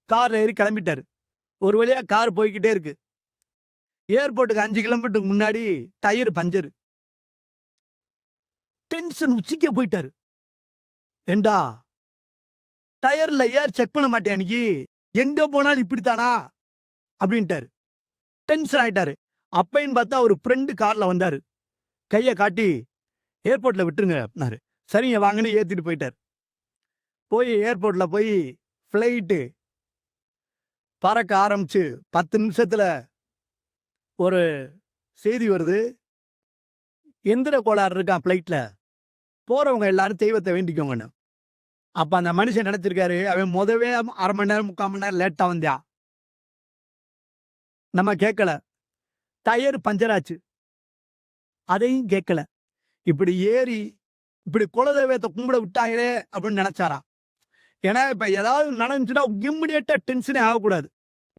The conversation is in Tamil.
கார்ல ஏறி கிளம்பிட்டாரு. ஒரு வழியா கார் போய்க்கிட்டே இருக்கு. ஏர்போர்ட்டுக்கு 5 கிலோமீட்டருக்கு முன்னாடி டயர் பஞ்சர். டென்ஷன் உச்சிக்கே போயிட்டாரு. ஏண்டா டயர்ல ஏர் செக் பண்ண மாட்டியா நீ? எங்க போனாலும் இப்படித்தானா? அப்படின்ட்டாரு. டென்ஷன் ஆயிட்டாரு. அப்பன்னு பார்த்தா ஒரு ஃப்ரெண்டு கார்ல வந்தாரு. கைய காட்டி ஏர்போர்ட்ல விட்டுருங்க அப்படின்னாரு. சரிங்க வாங்கன்னு ஏத்திட்டு போயிட்டாரு. போய் ஏர்போர்ட்ல போய் ஃப்ளைட்டு பறக்க ஆரம்பிச்சு 10 நிமிஷத்துல ஒரு செய்தி வருது. எந்திர கோளாறு இருக்கான் ஃப்ளைட்ல. போறவங்க எல்லாரும் தெய்வத்தை வேண்டிக்கோங்கன்னு. அப்ப அந்த மனுஷன் நினைச்சிருக்காரு, அவன் முதவே 1/2 மணி நேரம் 3/4 மணி நேரம் லேட்டா வந்தான். நம்ம கேட்கல. டயர் பஞ்சர் ஆச்சு. அதையும் கேட்கல. இப்படி ஏறி இப்படி குலதெய்வத்தை கும்பிட விட்டாங்களே அப்படின்னு நினைச்சாராம். ஏன்னா இப்ப ஏதாவது நடந்துச்சுன்னா இம்மிடியேட்டா டென்ஷனே ஆகக்கூடாது.